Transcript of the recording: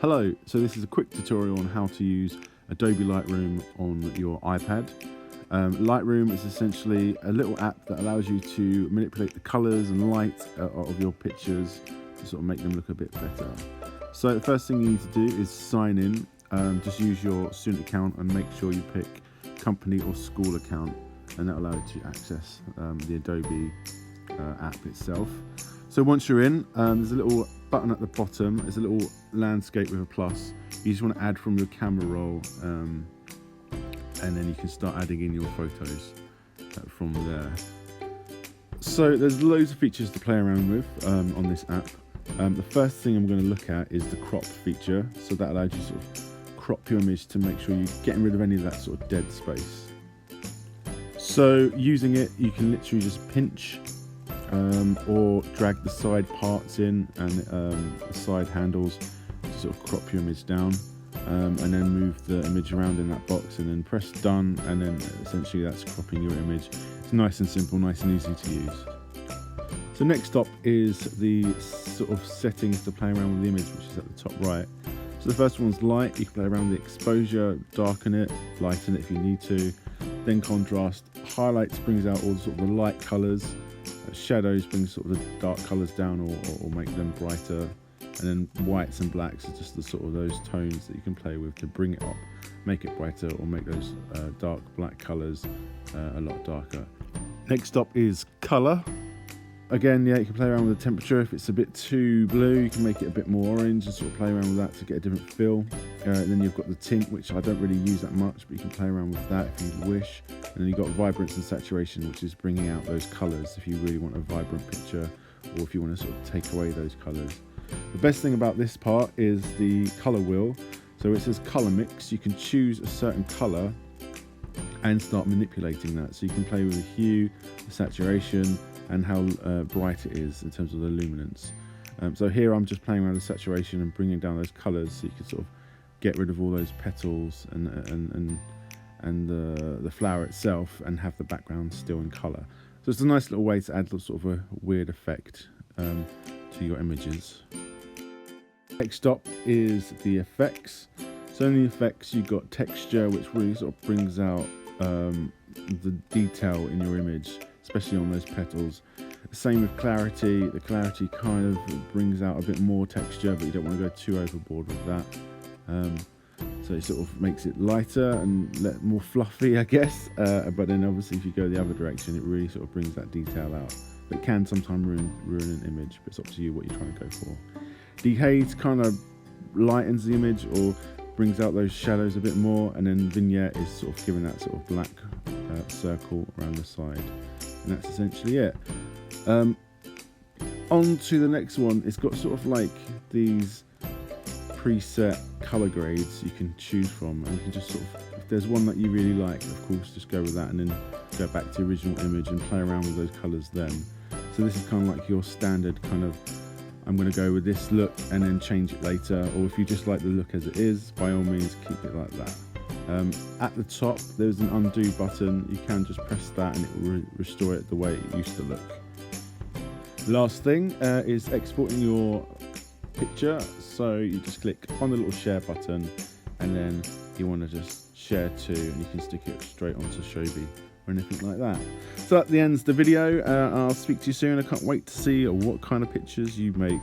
Hello, so this is a quick tutorial on how to use Adobe Lightroom on your iPad. Lightroom is essentially a little app that allows you to manipulate the colors and light of your pictures to sort of make them look a bit better. So the first thing you need to do is sign in. Just use your student account and make sure you pick company or school account, and that will allow you to access the Adobe app itself. So once you're in, there's a little button at the bottom. There's a little landscape with a plus. You just want to add from your camera roll, and then you can start adding in your photos from there. So there's loads of features to play around with on this app. The first thing I'm going to look at is the crop feature. So that allows you to sort of crop your image to make sure you're getting rid of any of that sort of dead space. So using it, you can literally just pinch or drag the side parts in and the side handles to sort of crop your image down, and then move the image around in that box and then press done, and then essentially that's cropping your image. It's nice and simple, nice and easy to use. So next up is the sort of settings to play around with the image, which is at the top right. So the first one's light. You can play around with the exposure, darken it, lighten it if you need to. Then contrast. Highlights brings out all the sort of the light colours. Shadows bring sort of the dark colours down or make them brighter, and then whites and blacks are just the sort of those tones that you can play with to bring it up, make it brighter, or make those dark black colours a lot darker. Next up is colour. Again, yeah, you can play around with the temperature. If it's a bit too blue, you can make it a bit more orange and sort of play around with that to get a different feel. And then you've got the tint, which I don't really use that much, but you can play around with that if you wish. And then you've got vibrance and saturation, which is bringing out those colours if you really want a vibrant picture, or if you want to sort of take away those colours. The best thing about this part is the colour wheel. So it says colour mix. You can choose a certain colour and start manipulating that. So you can play with the hue, the saturation, and how bright it is in terms of the luminance. So here I'm just playing around with saturation and bringing down those colours, so you can sort of get rid of all those petals and the flower itself, and have the background still in colour. So it's a nice little way to add sort of a weird effect to your images. Next up is the effects. So in the effects you've got texture, which really sort of brings out the detail in your image, especially on those petals. Same with clarity. The clarity kind of brings out a bit more texture, but you don't want to go too overboard with that. So it sort of makes it lighter and more fluffy, I guess. But then obviously if you go the other direction, it really sort of brings that detail out. It can sometimes ruin an image, but it's up to you what you're trying to go for. Dehaze kind of lightens the image or brings out those shadows a bit more, and then vignette is sort of giving that sort of black circle around the side. And that's essentially it. On to the next one. It's got sort of like these preset color grades you can choose from, and you can just sort of, if there's one that you really like, of course just go with that, and then go back to the original image and play around with those colors then. So this is kind of like your standard kind of, I'm going to go with this look and then change it later, or if you just like the look as it is, by all means keep it like that. At the top there's an undo button. You can just press that and it will restore it the way it used to look. Last thing is exporting your picture. So you just click on the little share button, and then you want to just share to, and you can stick it straight onto Shobi or anything like that. So that ends the video. I'll speak to you soon. I can't wait to see what kind of pictures you make.